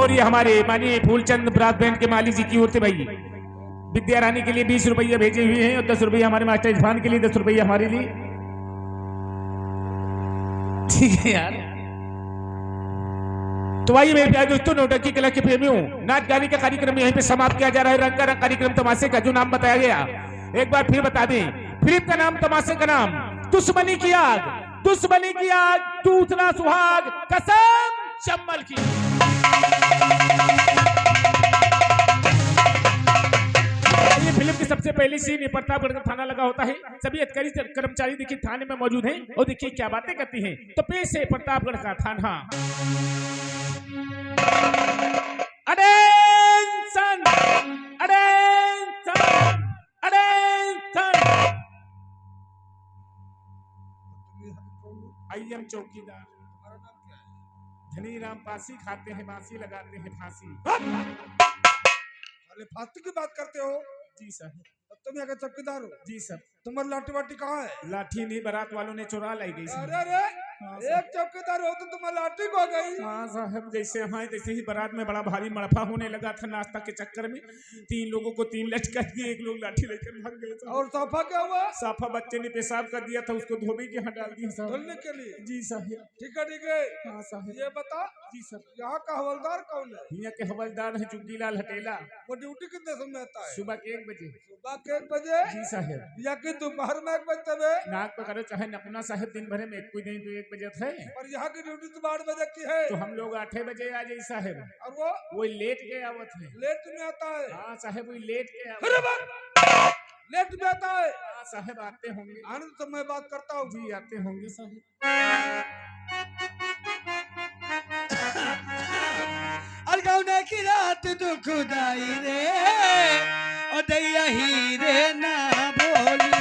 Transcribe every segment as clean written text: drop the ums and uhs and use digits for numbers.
और ये हमारे माननीय फूलचंद ब्रास बैंड के मालिक जी की ओर से भाई विद्या रानी के लिए 20 रुपया भेजे हुए हैं और 10 रुपया हमारे मास्टर इरफान के लिए, 10 रुपया हमारे लिए। ठीक है यार। तो आइए मेरे प्यारे दोस्तों, नौटंकी कला के प्रेमियों, नाच गाने का कार्यक्रम यहीं पे समाप्त किया जा रहा है। रंगारंग कार्यक्रम तमाशे का जो नाम बताया गया एक बार फिर बता दें। फिल्म का नाम, तमाशे का नाम दुश्मनी की आग, दुश्मनी की आग, दूसरा सुहाग, कसम चम्बल की। ये फिल्म की सबसे पहली सीन प्रतापगढ़ का थाना लगा होता है। सभी अधिकारी कर्मचारी देखिए थाने में मौजूद हैं और देखिए क्या बातें करती हैं। तो पेश है प्रतापगढ़ का थाना। Attention, attention, attention. I am चौकीदार। धनीराम पासी, खाते हैं बांसी, लगाते हैं फांसी। अरे फांसी की बात करते हो? जी सर। तुम यहाँ के चौकीदार हो? जी सर। तुम्हारी लाठी वाठी कहाँ है? लाठी नहीं, बारात वालों ने चुरा लाई गई। अरे अरे, एक चौकीदार हो तो तुम्हारी लाठी खो गई? हाँ साहब, जैसे हमारे तैसे ही बारात में बड़ा भारी मड़फा होने लगा था नाश्ता के चक्कर में। 3 लोगों को 3 लटका दिए, 1 लोग लाठी लेकर भाग गए। और साफा क्या हुआ? साफा बच्चे ने पेशाब कर दिया था, उसको धोबी के यहाँ डाल दिया साहब, धुलने के लिए। जी साहब। ठीक है ठीक है। हाँ साहब। ये बता, जी सर। यहाँ का हवलदार कौन है? यहाँ के हवलदार है चुग्गीलाल हटेला। वो ड्यूटी कितने समय आता है? सुबह के 1 बजे। सुबह के 1 बजे? जी साहब। या कि दोपहर में 1 बजे में? नाक पकड़ो चाहे नपना साहब, दिन भर में कोई नहीं तो 1 बजे थे। और यहाँ की ड्यूटी तो 8 बजे की है। तो हम लोग 8 बजे आ जाए साहब। और वो लेट के आवत है। लेट में आता है? हाँ साहब, वो लेट के लेट में आता है? हाँ साहब, आते होंगे। आनंद तो मैं बात करता हूँ। जी आते होंगे साहब। अलगौना की रात दुखदाई रे, ओ दैया ही रे ना बोली।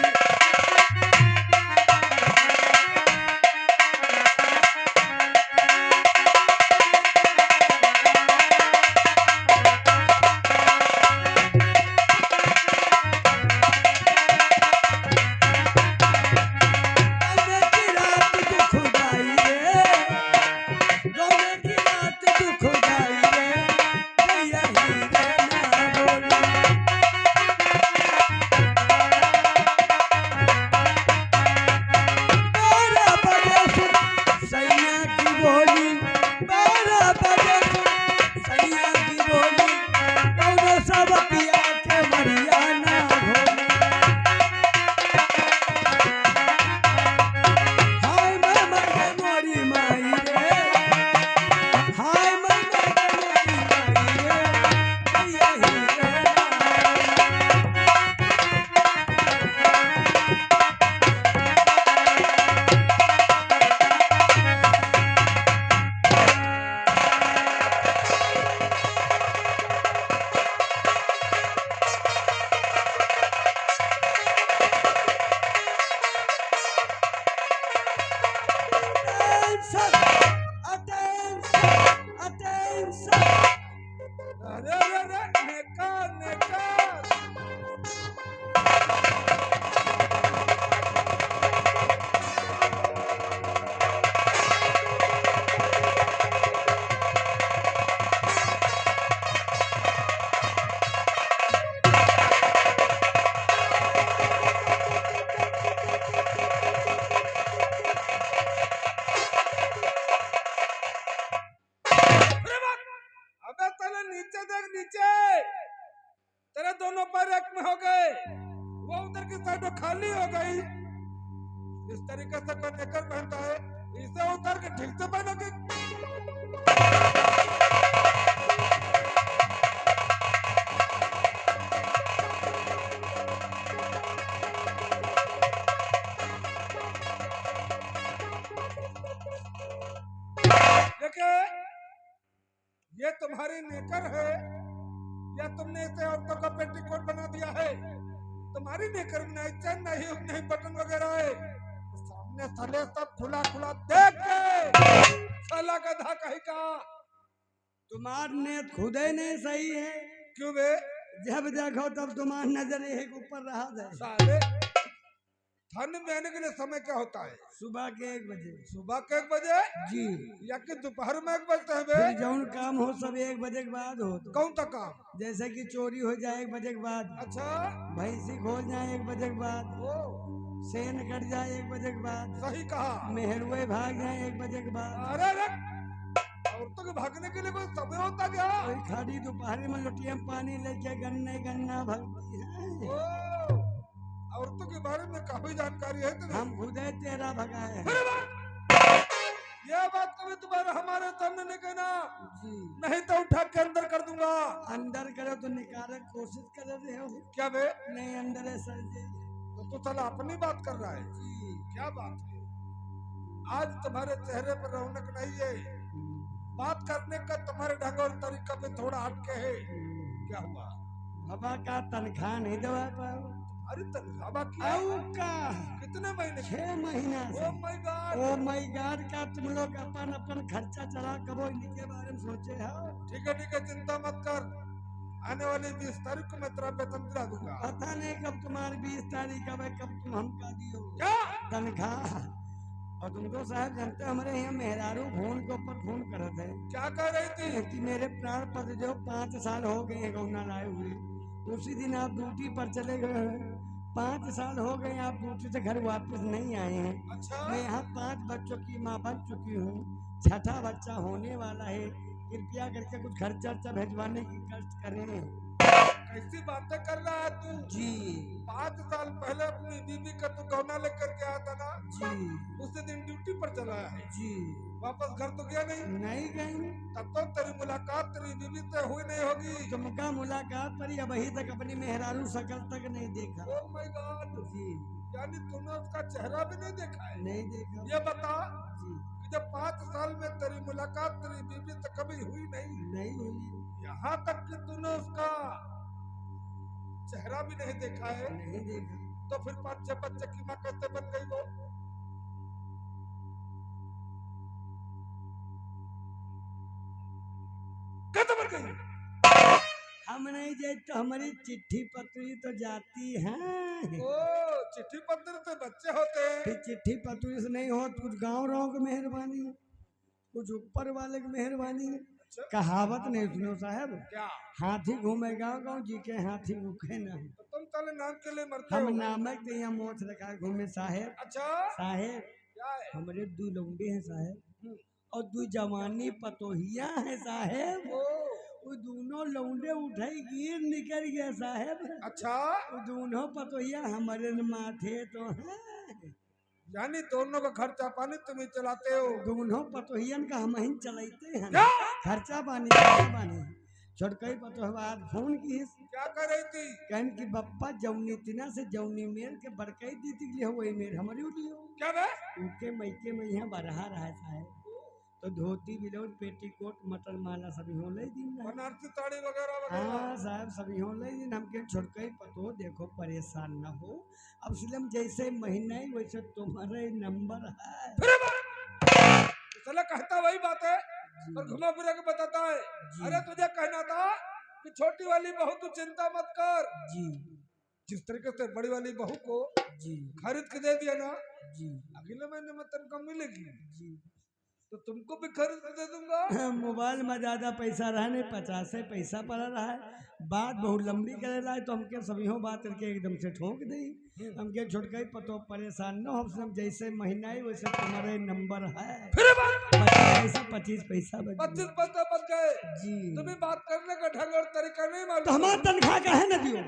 तेरे दोनों पैर एक में हो गए, वो उधर की साइड खाली हो गई। इस तरीके से कोई नेकर पहनता है, इसे उतर के ठीक से पहनोगे। देखिए, ये तुम्हारी नेकर है या तुमने इसे औरतों का पेटीकोट बना दिया है? तुम्हारी नेकर में नहीं चैन नहीं बटन वगैरह है। सामने साले सब खुला खुला देख के साला गधा कहीं का। तुम्हार ने खुद ही नहीं सही है। क्यों बे? जब देखो तब तुम्हार नजर एक ऊपर रहा है। साले थाने में आने के लिए समय क्या होता है? सुबह के 1 बजे। सुबह के 1 बजे जी। या कि दोपहर में 1 बजते हैं बे? फिर जौन काम हो सब 1 बजे के बाद हो। कौन सा काम? जैसे कि चोरी हो जाए 1 बजे के बाद, अच्छा, भैंसी खो जाए 1 बजे के बाद, ओ सेन कट जाए 1 बजे के बाद, सही कहा। मेहरुए भाग जाए 1 बजे के बाद, अरे अरे, औरतों के भागने के लिए कोई समय होता क्या? कोई खाली दोपहर में लोटिया में पानी लेके गन्ना भगती है। ओ, औरतों के बारे में काफी जानकारी है तुम्हें। हम खुदे तेरा भगाए हैं। अरे वाह! यह बात कभी तुम्हारे हमारे सामने नहीं कहना, जी। नहीं तो उठा के अंदर कर दूंगा। अंदर करो तो निकाले कोशिश कर रहे हो। क्या बे? नहीं अंदर है सर जी। तो तू साला अपनी बात कर रहा है। जी। क्या बात है? आज तुम्हारे चेहरे पर रौनक नहीं है, बात करने का तुम्हारे ढंग और तरीका पे थोड़ा हटके है। क्या हुआ? बाबा का तनख्वाह नहीं दवा पाओ। अरे तनख्वाह बाकी है? आओ का कितने महीने? 6 महीना से। Oh my God! Oh my God का तुम लोग अपन खर्चा चला कबो इनके बारे में सोचे हो? ठीक है, चिंता मत कर। आने वाली 20 तारीख को मैं तेरा वेतन दिला दूंगा। पता नहीं कब तुम्हारी 20 तारीख कब है, कब तुम हमका दियो क्या? तनख्वाह। और तुम तो साहब जानते हो हमारे यहाँ मेहरारू फोन के ऊपर फोन करते हैं क्या कह रही थी? कि मेरे प्राण पति जो 5 साल हो गए हैं गौना लाए हुए, उसी दिन आप ड्यूटी पर चले गए हैं। 5 साल हो गए आप ड्यूटी से घर वापस नहीं आए हैं। अच्छा, मैं यहाँ 5 बच्चों की माँ बन चुकी हूँ, 6ठा बच्चा होने वाला है। कृपया करके कुछ खर्चा भेजवाने की कष्ट करें। कैसी बातें कर रहा है तू? जी 5 साल पहले अपनी बीवी का तू गौना लेकर के आया था ना? जी उसी दिन ड्यूटी पर चला है। जी। वापस घर तो गया नहीं? नहीं गई। तब तो तेरी मुलाकात तेरी बीवी से हुई नहीं होगी। तुमका मुलाकात पर या अभी तक अपनी मेहरारू शकल तक नहीं देखा। Oh my God! जी यानी तूने उसका चेहरा भी नहीं देखा है? नहीं देखा। ये बता जी कि जब 5 साल में तेरी मुलाकात तेरी बीवी से कभी हुई नहीं, नहीं हुई। यहाँ तक कि तूने उसका चेहरा भी नहीं देखा है, नहीं देखा। तो फिर 5-6 बच्चे की माँ कैसे बन गई वो? कैसे बन गई? हम नहीं जाए तो हमारी चिट्ठी पत्री तो जाती है। ओ, चिट्ठी पत्र से बच्चे होते हैं। फिर चिट्ठी पत्री से नहीं हो तो कुछ गाँव राव की मेहरबानी, कुछ ऊपर वाले की मेहरबानी। अच्छा, कहावत नहीं सुनो साहब, क्या? हाथी घूमे गाँव जी के हाथी रुके नहीं। तो तुम साले नाम के लिए मरते हम हो? नामक के यहाँ मोच रखा घूमे साहेब। अच्छा, साहेब क्या है? हमारे 2 लौंडे हैं साहेब और 2 जवानी पतोहिया हैं साहेब। ओ, वो दोनों लौंडे उठे गिर निकल गया साहेब। अच्छा, वो दोनों पतोहिया हमारे माथे तो हैं। यानी दोनों का खर्चा पानी तुम ही चलाते हो? दोनों पतोहियन का हम ही चलाते हैं। क्या? खर्चा पानी छोटकई पतोहवा आज फोन की क्या कर रही थी? कहन की बप्पा जौनी तिना से जौनी मेर के बड़कई दी थी लिए वही मेर हमारी लियो क्या बे? उनके मैके में यहाँ बरहा रहा है साहब। तो धोती ब्लाउज पेटीकोट मटर माला सभी हो ले दिन ना। बनारसी साड़ी वगैरह वगैरह? हाँ साहब सभी हो ले दिन हमके छोटकई पतो देखो परेशान न हो। अब सिलम जैसे महीना ही वैसे तुम्हारे नंबर है। चला कहता वही बात है और घुमा फिरा के बताता है। अरे तुझे कहना था कि छोटी वाली बहू तू चिंता मत कर। जी जिस तरीके से बड़ी वाली बहू को जी खरीद के दे दिया ना, जी अगले महीने में तनख्वाह मिलेगी जी। तो तुमको भी खरीद के दे दूंगा। मोबाइल में ज्यादा पैसा रहा नहीं 50 पैसा पड़ा रहा है। बात बहुत लंबी करेला है तो हमके सभी बात करके एकदम से ठोक दी। हमके छोटकई पतो परेशान न हो सब जैसे महीना ही वैसे तुम्हारे नंबर है। 25 पैसा बच 25 पैसा बच गए। जी। तुम्हें बात करने का ढंग और तरीका नहीं तो मालूम। हमारा तनख्वाह का है न दियो।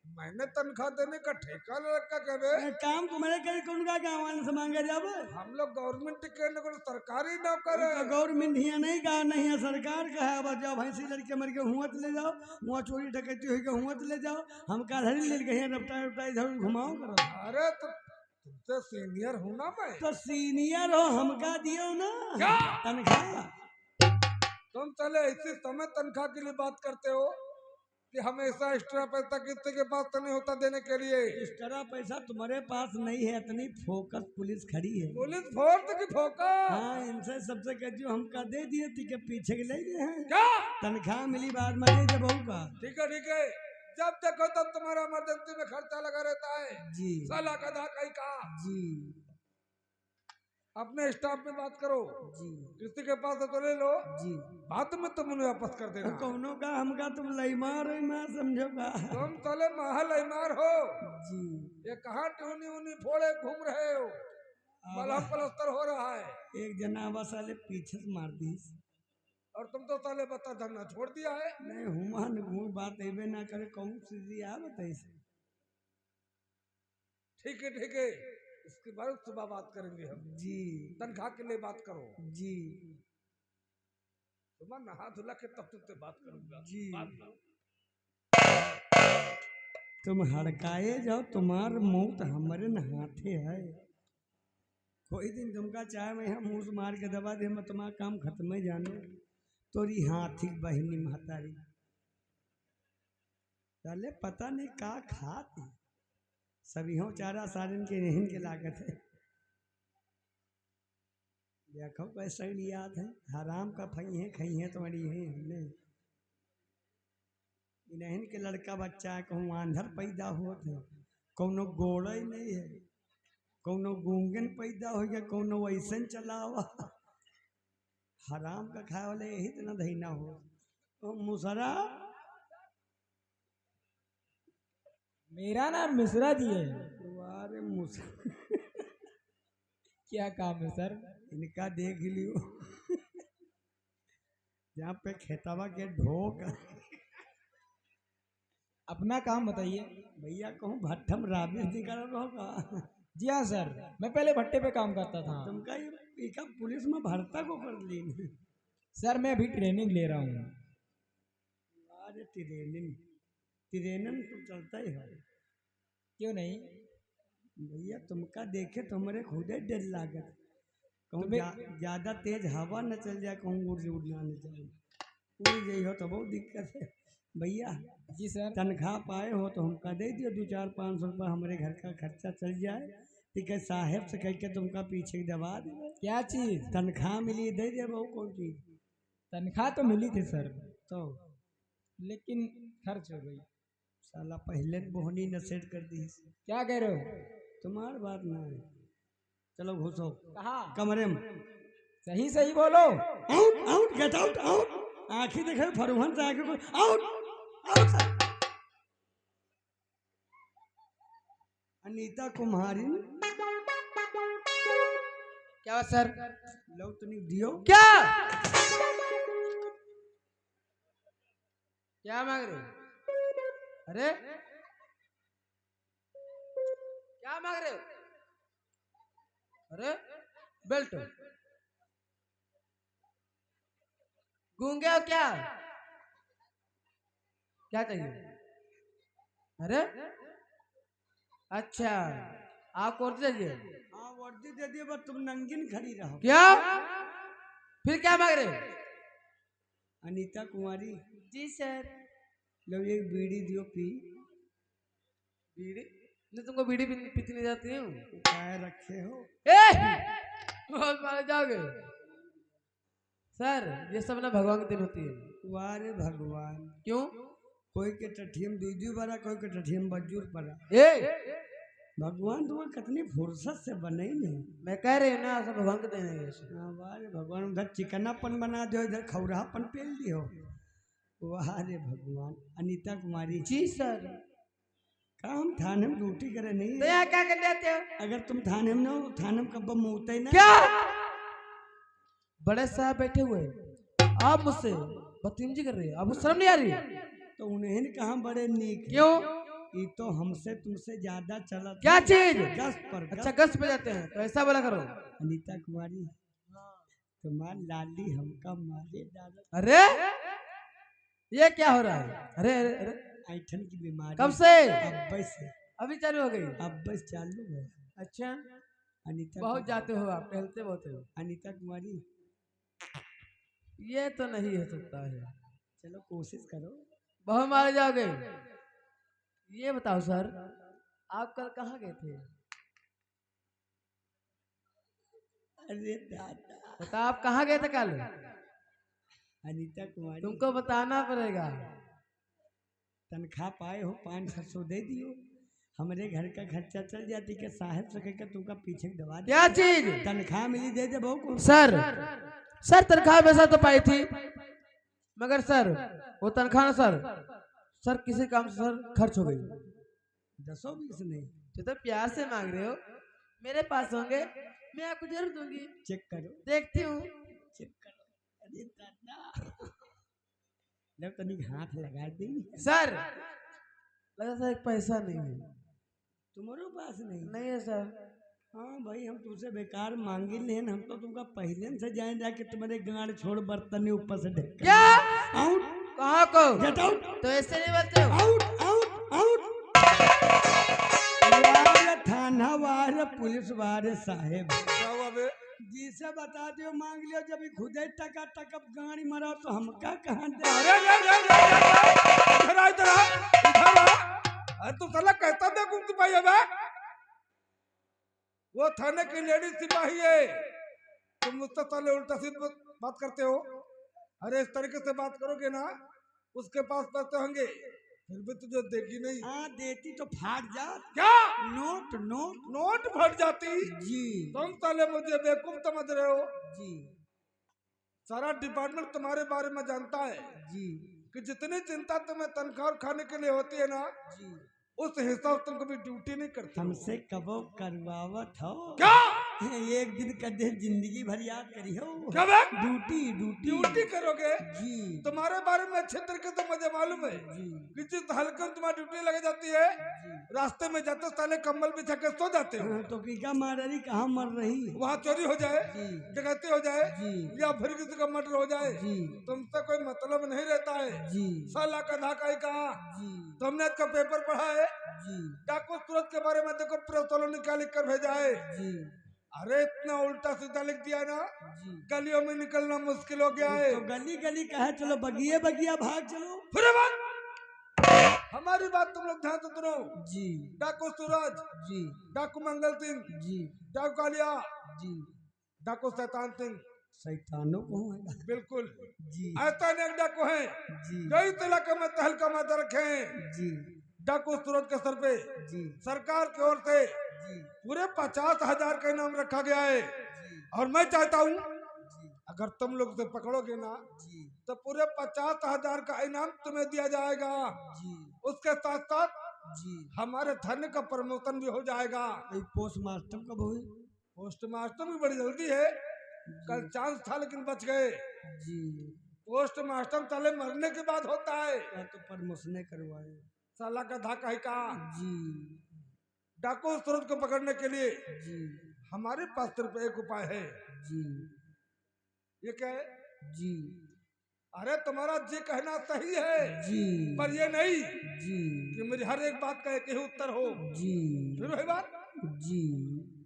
मैंने तनख्वाह देने का ठेका ले रखा क्या बे? काम तुम्हारे कहीं कौन का गाँव वाले से मांगे जावे। हम लोग गवर्नमेंट के को सरकारी नौकर है। गवर्नमेंट यहाँ नहीं कहा नहीं है सरकार का है। अब जाओ भैंसी लड़के मर के हुआ ले जाओ, वहाँ चोरी डकैती हुई के हुआ ले जाओ। हम का धरी ले गए रपटा रपटा इधर घुमाओ करो। अरे तो तुमसे सीनियर हूँ ना मैं। तो सीनियर हो हमका दियो ना क्या? तनख्वाह। तुम चले इसी समय तनख्वाह के लिए बात करते हो कि हमेशा एक्स्ट्रा पैसा किसी के पास तो नहीं होता देने के लिए। इस तरह पैसा तुम्हारे पास नहीं है, इतनी फोकस पुलिस खड़ी है। पुलिस फोर्स की फोकस। हाँ इनसे सबसे कहती हूँ हमका दे दिए थी के पीछे के ले गए हैं। क्या? तनख्वाह मिली बाद में दे बहू का। ठीक है जब देखो तब तुम्हारा इमरजेंसी में खर्चा लगा रहता है। जी साला गधा कहीं का। जी अपने स्टाफ में बात करो, जी किसी के पास है तो ले लो, जी बाद में तुम उन्हें वापस कर देना। कौनो का हमका तुम लईमार समझोगा। तुम साले महल इमार हो, जी ये कहाँ टूनी उनी फोड़े घूम रहे हो? मलहम पलस्तर हो रहा है एक जनाबा साले पीछे से मार दी। और तुम तो साले बता धरना छोड़ दिया है। नहीं हुआ न घूम बात ऐबे ना करे कौन सीधी आ बताई से। ठीक है ठीक है, इसके बाद सुबह बात करेंगे हम। जी तनख्वाह के लिए बात करो। जी सुबह नहा धुला के तब तुमसे बात करूंगा। जी। बात करो। तुम हड़काए जाओ, तुम्हार मौत हमारे न हाथे है। कोई दिन तुमका चाहे मैं हम मुंह से मार के दबा दे, मैं तुम्हारा काम खत्म ही जानो। तोरी हाथी बहनी महतारी चले पता नहीं का खात सभी हो चारा सारन के नहीं के लागत है। देखो कैसे याद है हराम का खई है तुम्हारी है हमने इन्हन के लड़का बच्चा है, कहूँ आंधर पैदा हुआ था, कौनो गोड़ा ही नहीं है, कौनो गूंगन पैदा हो गया, कौनो वैसन चला हुआ। हराम का खाए वाले यही इतना धैना हो। तो मुसरा मेरा नाम मिश्रा जी है। वारे मुसरा क्या काम है सर? इनका देख लियो जहाँ पे खेतवा के ढोक अपना काम बताइए। भैया कहूँ भट्ठम राबिश निकाल होगा। जी हाँ सर, मैं पहले भट्टे पे काम करता था। तुमका ये का पुलिस में भरता को कर ली। सर मैं अभी ट्रेनिंग ले रहा हूँ। अरे ट्रेनिंग ट्रेनिंग तो चलता ही है। क्यों नहीं? भैया तुमका देखे तुम्हारे खुद ही डर लागत, कहूँ तुम्हें- ज्यादा तेज हवा न चल जाए, कहूँ उड़ना न जाए, उड़ गई हो तो बहुत दिक्कत है। भैया जी सर। तनख्वाह पाए हो तो हमका दे दियो 2-4-500 रुपये, हमारे घर का खर्चा चल जाए। ठीक है साहेब से कह के तुमका पीछे दबा दे। क्या चीज? तनख्वाह मिली दे दे बहु कौन चीज। तनख्वाह तो मिली थी सर, तो लेकिन खर्च हो गई। साला पहले बोहनी न सेट कर दी। क्या कह रहे हो? तुम्हारी बात ना है। चलो घुसो कहाँ? कमरे में। सही सही बोलो। Out out get out out. आंखें देखे फरुहन से आंखें को आउट आउट। अनीता कुमारी क्या सर? लो तनी दियो। क्या क्या मांग रहे हो? अरे क्या मांग रहे हो? अरे बेल्ट गूंगे हो क्या? क्या चाहिए? अरे अच्छा, आप वर्दी चाहिए? हाँ वर्दी दे दिए बस तुम नंगिन खड़ी रहो। क्या? फिर क्या मांग रहे हो? अनीता कुमारी जी सर। लो एक बीड़ी दियो पी। बीड़ी? नहीं तुमको बीड़ी पीती नहीं जाती हूँ। काय रखे हो? बहुत मार जाओगे सर। ये सब ना भगवान के दिन होती है। वारे भगवान क्यों? कोई के टठियम दूधी बड़ा, कोई के टठियम बज्जूर पड़ा। ए भगवान तुम्हें कितनी फुर्सत से बने नहीं। मैं कह रही हूँ ना, सब भगवान के दिन है। हाँ वारे भगवान उधर चिकनापन बना दो, इधर खौरापन पेल दियो। वारे भगवान। अनीता कुमारी जी सर। काम थाने में ड्यूटी करे नहीं तो है। यहाँ क्या करने आते हो? अगर तुम थाने में ना हो, थाने में कब मुँहते ही ना। क्या? बड़े साहब बैठे हुए आप मुझसे बदतमीजी कर रहे हैं, आपको शर्म नहीं आ रही? तो उन्हें कहाँ बड़े नीक। क्यों? ये तो हमसे तुमसे ज्यादा चला। क्या चीज? गस पर अच्छा गश्त पे जाते हैं तो ऐसा बोला करो। अनीता कुमारी तुम्हार लाली हमका मारे डाला। अरे ये क्या हो रहा है? अरे अरे अरे ऐठन की बीमारी कब से? अब्बे से। अभी चालू हो गई? अब्बे से चालू है। अच्छा अनीता बहुत जाते हो आप, टहलते बहुत हो। अनीता कुमारी ये तो नहीं हो सकता है। चलो कोशिश करो। बहुत मारे जाओगे। ये बताओ सर, आप कल कहाँ गए थे? अरे दादा बता आप कहाँ गए थे कल? अनीता कुमारी तुमको बताना पड़ेगा। तनख्वाह पाए हो 500 दे दियो, हमारे घर का खर्चा चल जाती के साहब से कहकर तुमका पीछे दबा दे। क्या चीज? तनख्वाह मिली दे दे बहू को। सर सर तनख्वाह वैसा तो पाई थी, मगर सर वो तनख्वाह ना सर सर किसी काम से सर खर्च हो गई। 10-20 नहीं। तो प्यार से मांग रहे हो, मेरे पास होंगे मैं आपको जरूर दूंगी। चेक करो, देखती हूँ। चेक करो। अरे दादा जब तनिक हाथ लगा दी। सर लगा सर एक पैसा नहीं है। तुम्हारे पास नहीं? नहीं है सर। हाँ भाई हम तुमसे बेकार मांगी नहीं, हम तो तुमका पहले से जाए जाके तुम्हारे गाड़ छोड़ बर्तन ऊपर से ढक। क्या? आउट। कहाँ को? Get out. तो ऐसे नहीं बोलते हो। Out out out. थाना वार पुलिस वार साहेब क्या हुआ बे? जी से बता दियो मांग लियो, जब खुद ही टका टकअप गाड़ी मरा तो हमका कहाँ दे। अरे इधर आ इधर आ इधर आ। अरे तू साला कहता बेवकूफ सिपाही है बे? वो थाने की लेडी सिपाही है, तुम मुझसे साले उल्टा सीधा बात करते हो। अरे इस तरीके से बात करोगे ना, उसके पास पैसे होंगे फिर भी तुझे देगी नहीं। हाँ देती तो फाट जा। क्या? नोट नोट नोट फट जाती? जी तुम साले मुझे बेवकूफ समझ रहे हो? जी सारा डिपार्टमेंट तुम्हारे बारे में जानता है जी कि जितनी चिंता तुम्हें तनख्वाह और खाने के लिए होती है ना, जी उस हिसाब तुम कभी ड्यूटी नहीं करते हो। हमसे कबो करवावत हो क्या? एक दिन कदे जिंदगी भर याद करी हो। क्या बात? ड्यूटी ड्यूटी ड्यूटी करोगे? जी तुम्हारे बारे में अच्छे तरीके से मुझे मालूम है जी कि जिस हल्के में तुम्हारी ड्यूटी लग जाती है, रास्ते में जाते साले कंबल बिछा के सो जाते हो। हाँ, तो कीका मार रही कहाँ मर रही। वहाँ चोरी हो जाए, जी डकैती हो जाए, जी या फिर किसी का मर्डर हो जाए, जी तुमसे कोई मतलब नहीं रहता है। जी साला का धाका ही कहा। जी तुमने इसका पेपर पढ़ा है? जी डाकू सूरत के बारे में देखो, प्रेस वालों ने क्या लिख कर भेजा है। जी अरे इतना उल्टा सीधा लिख दिया ना, जी गलियों में निकलना मुश्किल हो गया है। तो गली गली कहे चलो बगिए बगिया भाग चलो। फिर बात हमारी बात तुम लोग ध्यान से सुनो। जी डाकू सूरज, जी डाकू मंगल सिंह, जी डाकू कालिया, जी डाकू शैतान सिंह, शैतानों को है। बिल्कुल जी ऐसा अनेक डाकू हैं जी जो इस इलाके में तहलका मचा रखे हैं। जी डाकू सूरज के सर पे जी सरकार की ओर से जी पूरे 50,000 का इनाम रखा गया है। और मैं चाहता हूँ अगर तुम लोग से पकड़ोगे ना, जी तो पूरे 50,000 का इनाम तुम्हें दिया जाएगा। जी उसके साथ साथ जी हमारे थाने का प्रमोशन भी हो जाएगा। पोस्ट मास्टर कब हुई? पोस्ट मास्टर भी बड़ी जल्दी है, कल चांस था लेकिन बच गए। जी पोस्ट मास्टर साले मरने के बाद होता है। तो प्रमोशन करवाए। साला का धाका ही का। जी डाकू सूरज को पकड़ने के लिए जी हमारे पास सिर्फ एक उपाय है। जी ये क्या है? जी अरे तुम्हारा जी कहना सही है, जी पर ये नहीं जी कि मेरी हर एक बात का एक ही उत्तर हो। जी फिर वही बात, जी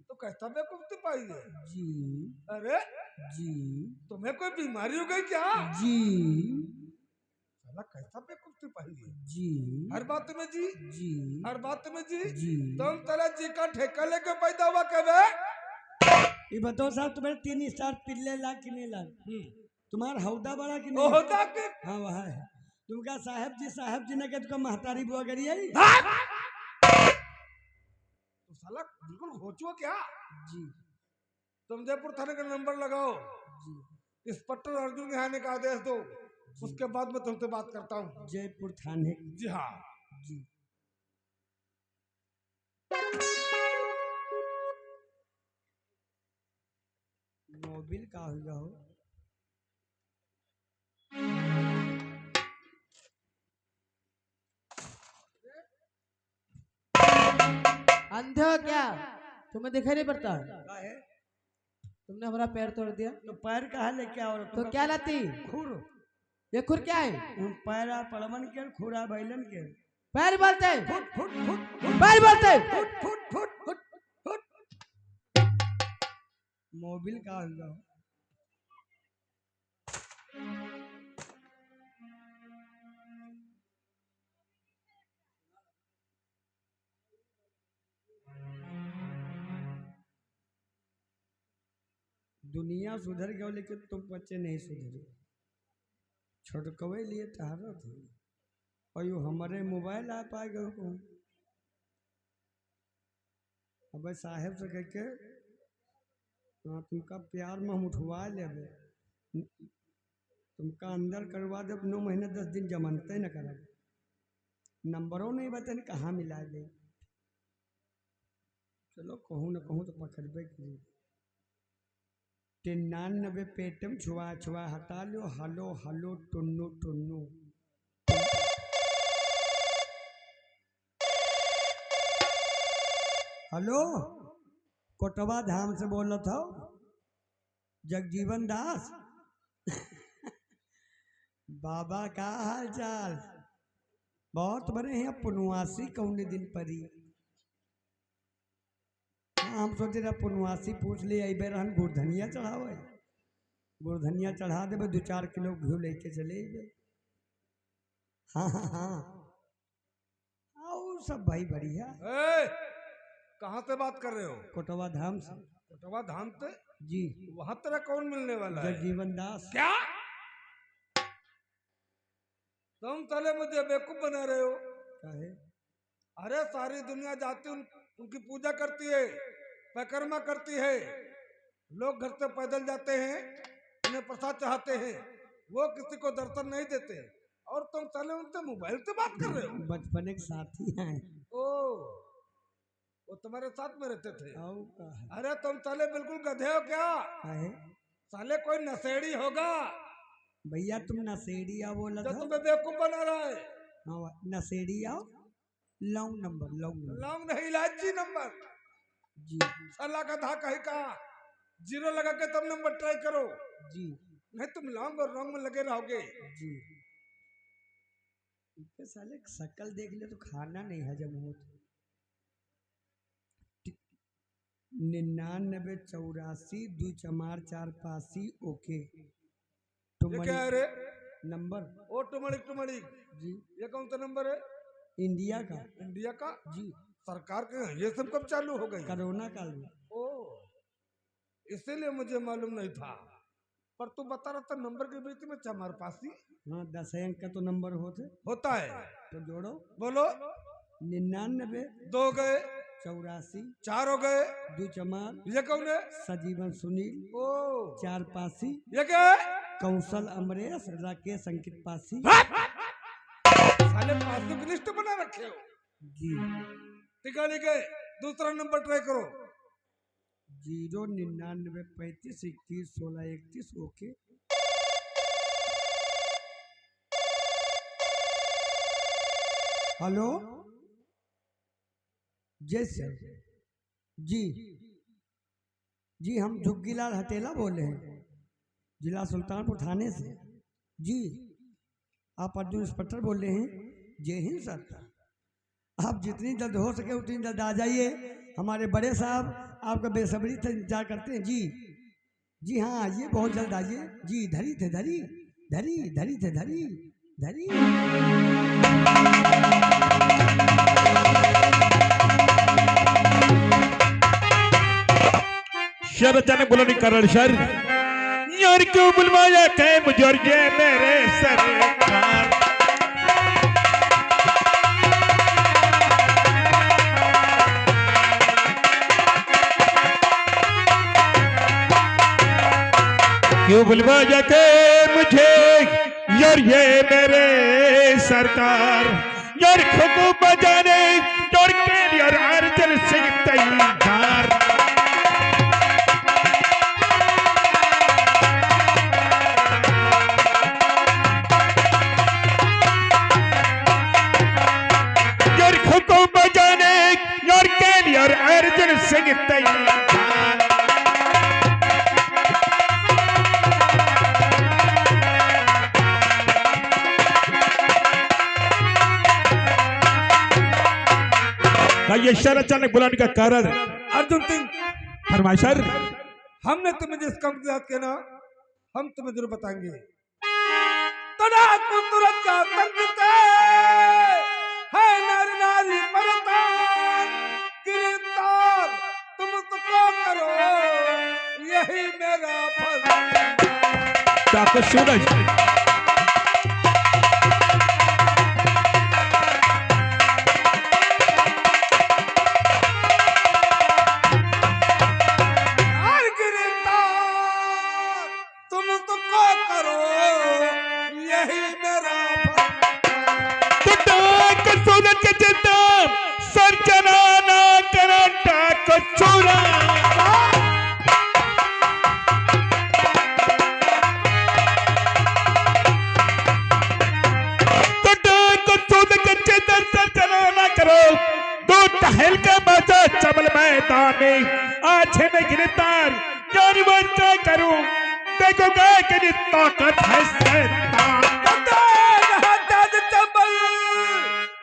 तो कैसा बेवकूफ सिपाही है? जी अरे जी तुम्हें कोई बीमारी हो गई क्या? जी साला कैसा बेवकूफ सिपाही है? जी हर बात में जी, जी हर बात में जी। जी तुम साला जी का ठेका लेके पैदा हुआ कब? ये बताओ साहब तुम्हारे 3 स्टार पिल्ले ला कि नहीं ला? तुम्हारा हौदा बड़ा कि नहीं? ओहदा के हाँ वह है। तुमका साहब जी ने कहा तुमका महतारी बुआ करी है। तो साला बिल्कुल होचो क्या? जी तुम जयपुर थाने का नंबर लगाओ, जी इंस्पेक्टर अर्जुन के आने का आदेश दो, उसके बाद मैं तुमसे बात करता हूँ। जयपुर थाने। जी हाँ। जी मोबिल का होगा हो? अंधे हो क्या? तुम्हें दिखाई नहीं पड़ता? का है? तुमने हमारा पैर तोड़ दिया तो पैर कहाँ लेके आओ? तो क्या लाती? खुर। ये खुर क्या है? पैरा पड़वन के खुरा बैलन के। पैर बोलते हैं। फुट फुट फुट पैर बोलते हैं। Foot foot foot foot foot. Mobile का होगा हो? दुनिया सुधर गया लेकिन तुम बच्चे नहीं सुधरे। छोटकवे लिए तहारा थे। और यो हमारे मोबाइल आ पाए गए को अब साहेब से कह के हाँ तुमका प्यार में हम उठवा लेबे तुमका अंदर करवा दे 9 महीने 10 दिन जमानते न करा नंबरों नहीं बता नहीं कहाँ मिला दे चलो कहूँ न कहूँ तो पकड़बे करी 93 पेटम छुआ छुआ हटा लो hello hello Tunnu Tunnu hello Kotwa Dham से बोल रहा था जगजीवन दास बाबा का हाल चाल बहुत बड़े हैं पुनवासी कौने दिन परी हाँ हम सोचे रहे पुनवासी पूछ ले अबे रहन गुड़धनिया चढ़ावे गुड़धनिया चढ़ा देवे 2-4 किलो घी लेके चले अबे हाँ हाँ हाँ और सब भाई बढ़िया कहाँ से बात कर रहे हो? कोटवा धाम से। कोटवा धाम से? जी। वहां तेरा कौन मिलने वाला है? जगजीवन दास। क्या तुम साले मुझे बेवकूफ बना रहे हो? क्या है? अरे सारी दुनिया जाती उनकी पूजा करती है, परिक्रमा करती है, लोग घर से पैदल जाते हैं, उन्हें प्रसाद चाहते हैं, वो किसी को दर्शन नहीं देते और तुम साले उनसे मोबाइल से बात कर रहे हो? बचपन के साथी हैं। ओ वो तुम्हारे साथ में रहते थे? अरे तुम साले बिल्कुल गधे हो क्या? साले कोई नशेड़ी होगा। भैया तुम नशेड़ी आओ बोला था? तुम्हें बेवकूफ बना रहा है। हाँ नशेड़ी आओ लॉन्ग नंबर लॉन्ग नहीं इलायची नंबर जी। साला गधा कहीं का 0 लगा के तुम नंबर ट्राई करो जी, नहीं तुम लॉन्ग और रॉन्ग में लगे रहोगे जी। साले शक्ल देख ले तो खाना नहीं हजम होता। 99 84 2 4 4 5 ओके क्या है नंबर? ओ टुमड़ी जी। ये कौन सा नंबर है? इंडिया का। इंडिया का जी। सरकार के ये सब कब चालू हो गई? कोरोना काल में। ओ इसीलिए मुझे मालूम नहीं था, पर तू बता रहा था नंबर के बीच में हमारे पास ही। हाँ 10 अंक का तो नंबर होता है तो जोड़ो। बोलो। 99 2 गए, 84 4 हो गए, 2 4 ये कौन है? सजीवन सुनील। ओ 4 पासी। ये क्या है? कौशल अमरेश राकेश अंकित पासी। साले पासी की लिस्ट बना रखे हो जी। टिकाने के दूसरा नंबर ट्राई करो। 0 99 35 21 16 31 ओके। हेलो जय सर जी। जी हम झुग्गीलाल हटेला बोल रहे हैं, जिला सुल्तानपुर थाने से। जी आप अर्जुन इंस्पेक्टर बोल रहे हैं? जय हिंद सर। आप जितनी जल्द हो सके उतनी जल्द आ जाइए, हमारे बड़े साहब आपका बेसब्री से इंतजार करते हैं। जी जी हाँ आइए, बहुत जल्द आइए जी। धरी थे धरी धरी धरी थे धरी धरी। शर अचानक बुलाने कारण शर यार क्यों बुलवाया थे मुझे और ये मेरे सरकार। क्यों बुलवाया के मुझे यार ये मेरे सरकार। यार खुद बजाने और के यार अर्जुन सिंह तैयार। और अर्जुन सिंह तैयार। ये शर अचानक बुलाने का कारण? अर्जुन सिंह फरमाइश सर। हमने तुम्हें जिस काम के साथ कहना हम तुम्हें जरूर बताएंगे। है नारी नारी परतान गिरफ्तार तुम तो करो यही मेरा फर्ज। सूरज सामने आज है मैं गिरफ्तार, जान बूझ क्या करूं, देखोगे कि ताकत है शैतान।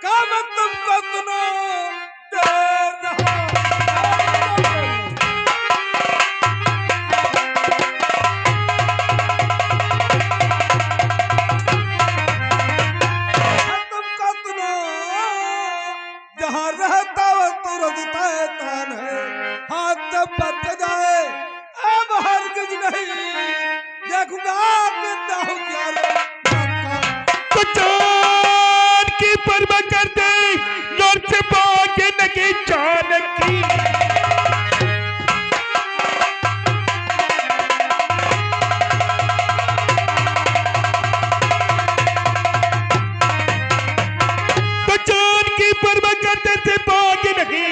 काम तुमको सुनो देर तुमको सुनो, जहाँ रहता हो तुरंत शैतान है, हाथ जब बच जाए अब हरगिज नहीं देखूंगा कि दाऊ क्या रे। तो जान की परवाह करते जोर से भागे लगी जान की। तो जान की परवाह करते से भागे लगी,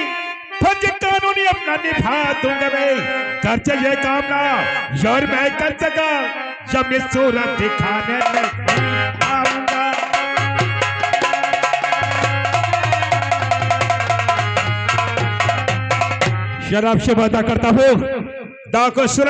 फर्ज कानूनी अपना निभा दूंगा मैं, कर चाहिए काम ना यार मैं कर सका, जब ये सूरत दिखाने नहीं आऊंगा। शराब से वादा करता हूँ, दाव को